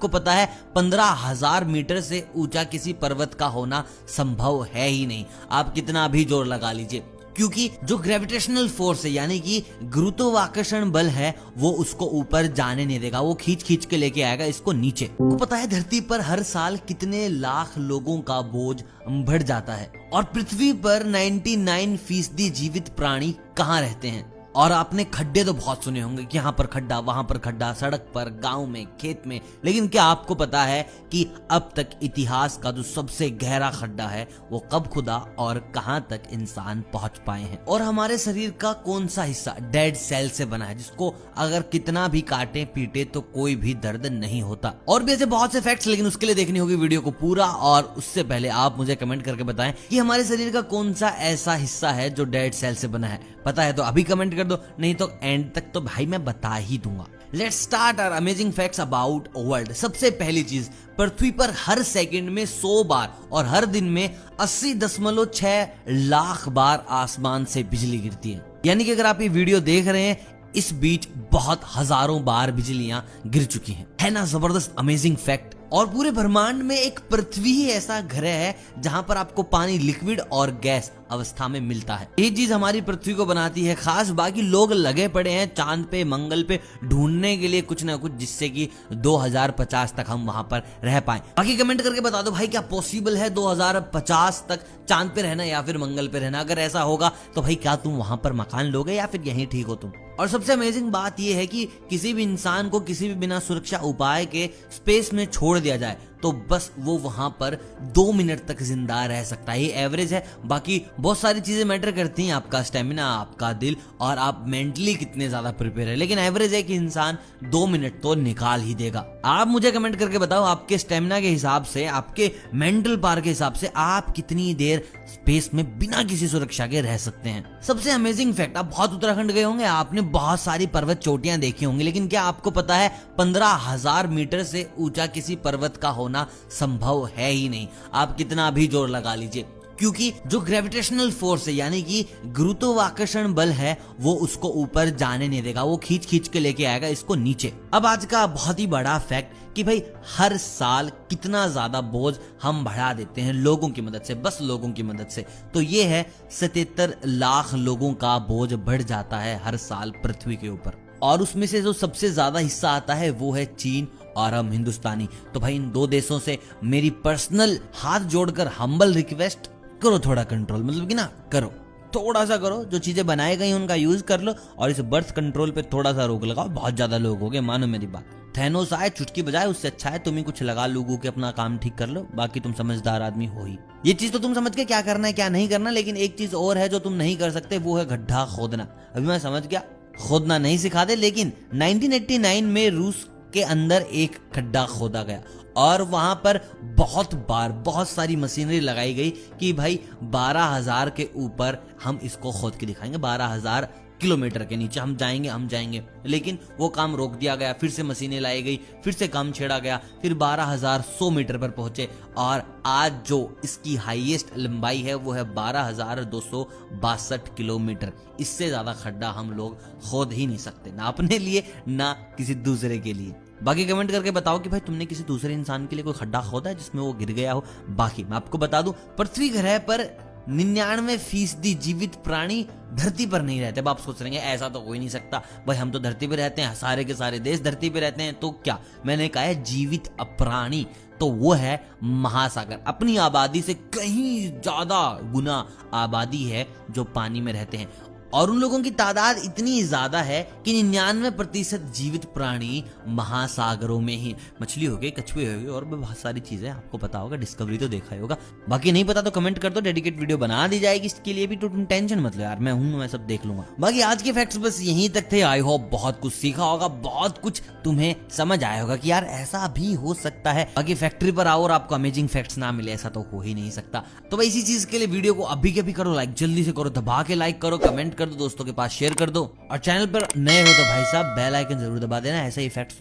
आपको पता है 15,000 मीटर से ऊंचा किसी पर्वत का होना संभव है ही नहीं। आप कितना भी जोर लगा लीजिए, क्योंकि जो ग्रेविटेशनल फोर्स है यानी कि गुरुत्वाकर्षण बल है वो उसको ऊपर जाने नहीं देगा, वो खींच खींच के लेके आएगा इसको नीचे। आपको पता है धरती पर हर साल कितने लाख लोगों का बोझ बढ़ जाता है और पृथ्वी पर 99% जीवित प्राणी कहाँ रहते हैं। और आपने खड्डे तो बहुत सुने होंगे कि यहाँ पर खड्डा, वहां पर खड्डा, सड़क पर, गांव में, खेत में, लेकिन क्या आपको पता है कि अब तक इतिहास का जो सबसे गहरा खड्डा है वो कब खुदा और कहां तक इंसान पहुंच पाए हैं? और हमारे शरीर का कौन सा हिस्सा डेड सेल से बना है जिसको अगर कितना भी काटे पीटे तो कोई भी दर्द नहीं होता? और भी ऐसे बहुत से फैक्ट्स, लेकिन उसके लिए देखनी होगी वीडियो को पूरा। और उससे पहले आप मुझे कमेंट करके बताएं कि हमारे शरीर का कौन सा ऐसा हिस्सा है जो डेड सेल से बना है। पता है तो अभी कमेंट कर दो, नहीं तो एंड तक तो भाई मैं बता ही दूंगा। Let's start our amazing facts about world. सबसे पहली चीज, पृथ्वी पर हर सेकंड में 100 बार और हर दिन में 80.6 लाख बार आसमान से बिजली गिरती है। यानी कि अगर आप ये वीडियो देख रहे हैं इस बीच बहुत हजारों बार बिजलियां गिर चुकी हैं। है ना जबरदस्त अमेजिंग फैक्ट? और पूरे ब्रह्मांड में एक पृथ्वी ही ऐसा ग्रह है जहां पर आपको पानी लिक्विड और गैस अवस्था में मिलता है। ये चीज हमारी पृथ्वी को बनाती है खास। बाकी लोग लगे पड़े हैं चांद पे, मंगल पे ढूंढने के लिए कुछ ना कुछ, जिससे कि 2050 तक हम वहां पर रह पाए। बाकी कमेंट करके बता दो भाई, क्या पॉसिबल है 2050 तक चांद पे रहना या फिर मंगल पे रहना? अगर ऐसा होगा तो भाई क्या तुम वहां पर मकान लोगे या फिर यहीं ठीक हो तुम? और सबसे अमेजिंग बात यह है कि किसी भी इंसान को किसी भी बिना सुरक्षा उपाय के स्पेस में छोड़ दिया जाए तो बस वो वहां पर 2 मिनट तक जिंदा रह सकता है। ये एवरेज है, बाकी बहुत सारी चीजें मैटर करती हैं, आपका स्टेमिना, आपका दिल और आप मेंटली कितने ज्यादा प्रिपेयर है, लेकिन एवरेज है कि इंसान 2 मिनट तो निकाल ही देगा। आप मुझे कमेंट करके बताओ आपके स्टेमिना के हिसाब से, आपके मेंटल पावर के हिसाब से आप कितनी देर स्पेस में बिना किसी सुरक्षा के रह सकते हैं। सबसे अमेजिंग फैक्ट, आप बहुत उत्तराखंड गए होंगे, आपने बहुत सारी पर्वत चोटियां देखी होंगी, लेकिन क्या आपको पता है 15,000 मीटर से ऊंचा किसी पर्वत का होना संभव है ही नहीं। आप कितना भी जोर लगा लीजिए, क्योंकि जो ग्रेविटेशनल फोर्स है यानी कि गुरुत्वाकर्षण बल है वो उसको ऊपर जाने नहीं देगा, वो खींच खींच के लेके आएगा इसको नीचे। अब आज का बहुत ही बड़ा फैक्ट कि भाई हर साल कितना ज्यादा बोझ हम बढ़ा देते हैं लोगों की मदद से, बस लोगों की मदद से। तो ये है 77 लाख लोगों का बोझ बढ़ जाता है हर साल पृथ्वी के ऊपर। और उसमें से जो सबसे ज्यादा हिस्सा आता है वो है चीन और हम हिंदुस्तानी। तो भाई इन दो देशों से मेरी पर्सनल हाथ जोड़कर हम्बल रिक्वेस्ट, करो थोड़ा कंट्रोल, मतलब कि ना करो, थोड़ा सा करो, जो चीजें बनाई गई उनका यूज कर लो और इस बर्थ कंट्रोल पे थोड़ा सा रोक लगाओ। बहुत ज्यादा लोग हो गए, मानो मेरी बात। थैनोस आए चुटकी बजाए, उससे अच्छा है तुम ही कुछ लगा लोगों के अपना काम ठीक कर लो, बाकी तुम समझदार आदमी हो ही। ये चीज तो तुम समझ के क्या करना है क्या नहीं करना, लेकिन एक चीज और है जो तुम नहीं कर सकते, वो है गड्ढा खोदना। अभी मैं समझ गया खोदना नहीं सिखाते, लेकिन 1989 में रूस के अंदर एक खड्डा खोदा गया और वहां पर बहुत सारी मशीनरी लगाई गई कि भाई 12,000 के ऊपर हम इसको खोद के दिखाएंगे, 12,000 किलोमीटर के नीचे हम जाएंगे। लेकिन वो काम रोक दिया गया, फिर से मशीनें लाई गई, फिर से काम छेड़ा गया, फिर 12,100 मीटर पर पहुंचे और आज जो इसकी हाईएस्ट लंबाई है वो है 12,262 किलोमीटर। इससे ज्यादा खड्डा हम लोग खोद ही नहीं सकते, ना अपने लिए ना किसी दूसरे के लिए। बाकी कमेंट करके बताओ कि भाई तुमने किसी दूसरे इंसान के लिए कोई खड्डा खोदा है जिसमें वो गिर गया हो। बाकी मैं आपको बता दूं, पृथ्वी ग्रह पर 99% जीवित प्राणी धरती पर नहीं रहते। अब आप सोच रहे हैं ऐसा तो हो ही नहीं सकता, भाई हम तो धरती पे रहते हैं, सारे के सारे देश धरती पे रहते हैं, तो क्या? मैंने कहा है जीवित प्राणी, तो वो है महासागर। अपनी आबादी से कहीं ज्यादा गुना आबादी है जो पानी में रहते हैं और उन लोगों की तादाद इतनी ज्यादा है कि 99% जीवित प्राणी महासागरों में ही, मछली हो गई, कछुए हो गए और भी बहुत सारी चीजें आपको पता होगा, डिस्कवरी तो देखा ही होगा। बाकी नहीं पता तो कमेंट कर दो, डेडिकेट वीडियो बना दी जाएगी इसके लिए भी, तो तुम टेंशन मत लो यार, मैं सब देख लूंगा। बाकी आज के फैक्ट्स बस यहीं तक थे। आई होप बहुत कुछ सीखा होगा, बहुत कुछ तुम्हें समझ आया होगा कि यार ऐसा भी हो सकता है। बाकी फैक्ट्री पर आओ और आपको अमेजिंग फैक्ट्स ना मिले, ऐसा तो हो ही नहीं सकता। तो भाई इसी चीज के लिए वीडियो को अभी के अभी करो लाइक, जल्दी से करो, दबा के लाइक करो, कमेंट कर दो, दोस्तों के पास शेयर कर दो और चैनल पर नए हो तो भाई साहब बेल आइकन जरूर दबा देना, ऐसे ही फैक्ट्स